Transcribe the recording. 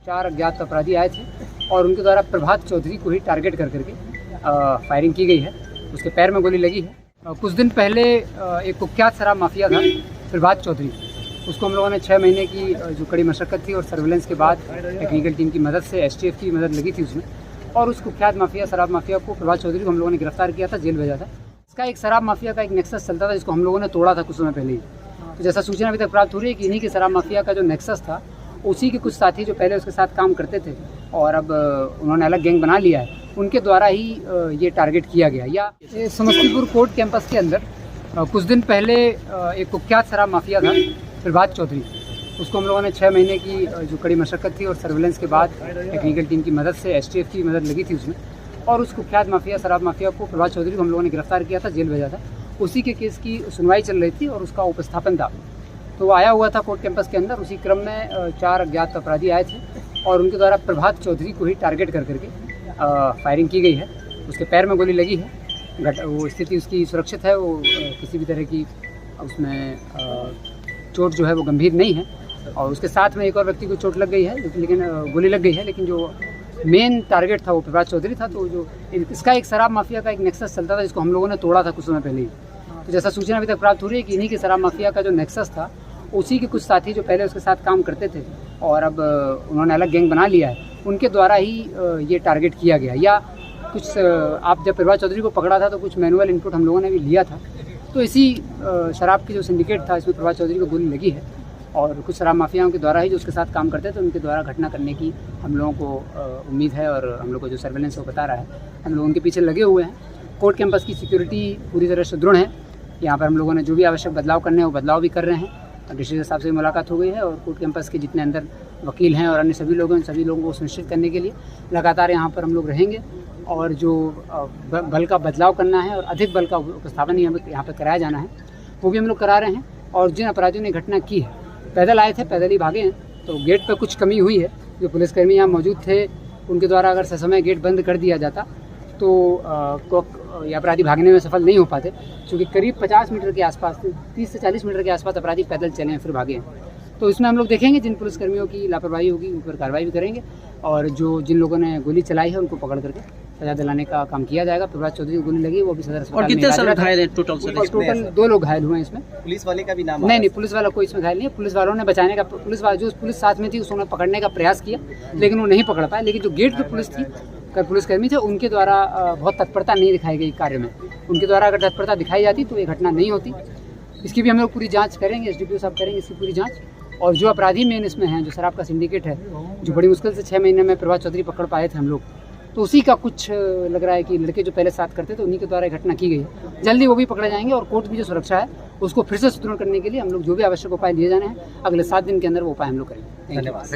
चार अज्ञात अपराधी आए थे और उनके द्वारा प्रभात चौधरी को ही टारगेट कर करके फायरिंग की गई है। उसके पैर में गोली लगी है। कुछ दिन पहले एक कुख्यात शराब माफिया था प्रभात चौधरी, उसको हम लोगों ने 6 महीने की जो कड़ी मशक्कत थी और सर्विलेंस के बाद टेक्निकल टीम की मदद से STF की मदद लगी थी उसमें, और उस कुख्यात माफिया शराब माफिया को प्रभात चौधरी को हम लोगों ने गिरफ्तार किया था, जेल भेजा था। इसका एक शराब माफिया का एक नेक्सस चलता था जिसको हम लोगों ने तोड़ा था कुछ समय पहले ही। तो जैसा सूचना अभी तक प्राप्त हो रही है कि इन्हीं के शराब माफिया का जो नेक्सस था, उसी के कुछ साथी जो पहले उसके साथ काम करते थे और अब उन्होंने अलग गैंग बना लिया है, उनके द्वारा ही ये टारगेट किया गया। या समस्तीपुर कोर्ट कैंपस के अंदर कुछ दिन पहले एक कुख्यात शराब माफिया था प्रभात चौधरी, उसको हम लोगों ने 6 महीने की जो कड़ी मशक्कत थी और सर्विलेंस के बाद टेक्निकल टीम की मदद से STF की मदद लगी थी उसमें, और उस कुख्यात माफिया शराब माफिया को प्रभात चौधरी को हम लोगों ने गिरफ्तार किया था, जेल भेजा था। उसी के केस की सुनवाई चल रही थी और उसका उपस्थापन था, तो वो आया हुआ था कोर्ट कैंपस के अंदर। उसी क्रम में 4 अज्ञात अपराधी आए थे और उनके द्वारा प्रभात चौधरी को ही टारगेट कर करके फायरिंग की गई है। उसके पैर में गोली लगी है। वो स्थिति उसकी सुरक्षित है, वो किसी भी तरह की उसमें चोट जो है वो गंभीर नहीं है। और उसके साथ में एक और व्यक्ति को चोट लग गई है, लेकिन गोली लग गई है, लेकिन जो मेन टारगेट था वो प्रभात चौधरी था। तो जो इसका एक शराब माफिया का एक नेक्सस चलता था जिसको हम लोगों ने तोड़ा था कुछ समय पहले ही। तो जैसा सूचना अभी तक प्राप्त हो रही है कि इन्हीं के शराब माफिया का जो नेक्सस था, उसी के कुछ साथी जो पहले उसके साथ काम करते थे और अब उन्होंने अलग गैंग बना लिया है, उनके द्वारा ही ये टारगेट किया गया। या कुछ आप जब प्रभात चौधरी को पकड़ा था तो कुछ मैनुअल इनपुट हम लोगों ने भी लिया था, तो इसी शराब की जो सिंडिकेट था इसमें प्रभात चौधरी को गोली लगी है और कुछ शराब माफियाओं के द्वारा ही जो उसके साथ काम करते थे उनके द्वारा घटना करने की हम लोगों को उम्मीद है। और हम लोग को जो सर्वेलेंस वो बता रहा है, हम लोग उनके पीछे लगे हुए हैं। कोर्ट कैंपस की सिक्योरिटी पूरी तरह से दृढ़ है। यहाँ पर हम लोगों ने जो भी आवश्यक बदलाव करने हैं वो बदलाव भी कर रहे हैं। डिस्ट्रिक्ट साहब से मुलाकात हो गई है और कोर्ट कैंपस के जितने अंदर वकील हैं और अन्य सभी लोग हैं, सभी लोगों को सुनिश्चित करने के लिए लगातार यहाँ पर हम लोग रहेंगे। और जो बल का बदलाव करना है और अधिक बल का उपस्थापन यहाँ पर कराया जाना है, वो भी हम लोग करा रहे हैं। और जिन अपराधियों ने घटना की है, पैदल आए थे, पैदल ही भागे हैं, तो गेट पर कुछ कमी हुई है। जो पुलिसकर्मी यहाँ मौजूद थे उनके द्वारा अगर समय गेट बंद कर दिया जाता तो ये अपराधी भागने में सफल नहीं हो पाते, क्योंकि करीब 50 मीटर के आसपास, 30 से 40 मीटर के आसपास अपराधी पैदल चले हैं फिर भागे हैं। तो इसमें हम लोग देखेंगे जिन पुलिसकर्मियों की लापरवाही होगी उन पर कार्रवाई भी करेंगे, और जिन लोगों ने गोली चलाई है उनको पकड़ करके सजा दिलाने का काम किया जाएगा। प्रभात चौधरी को गोली लगी, वो भी सदर अस्पताल में। और कितने लोग घायल हैं टोटल? 2 लोग घायल हुए हैं इसमें। पुलिस वाले का भी नाम? नहीं, पुलिस वाला कोई इसमें घायल नहीं है। पुलिस वालों ने बचाने का, जो पुलिस साथ में थी उसने पकड़ने का प्रयास किया, लेकिन वो नहीं पकड़ पाए। लेकिन जो गेट पे पुलिस थी, पुलिसकर्मी थे, उनके द्वारा बहुत तत्परता नहीं दिखाई गई कार्य में। उनके द्वारा अगर तत्परता दिखाई जाती तो ये घटना नहीं होती। इसकी भी हम लोग पूरी जांच करेंगे, SDPO साहब करेंगे इसकी पूरी जांच। और जो अपराधी मेन इसमें हैं, जो शराब का सिंडिकेट है, जो बड़ी मुश्किल से 6 महीने में प्रभात चौधरी पकड़ पाए थे हम लोग, तो उसी का कुछ लग रहा है कि लड़के जो पहले साथ करते थे उन्हीं के द्वारा घटना की गई है। जल्दी वो भी पकड़े जाएंगे और कोर्ट की जो सुरक्षा है उसको फिर से सुदृढ़ करने के लिए हम लोग जो भी आवश्यक उपाय लिए जाने हैं, अगले 7 दिन के अंदर वो उपाय हम लोग करेंगे। धन्यवाद।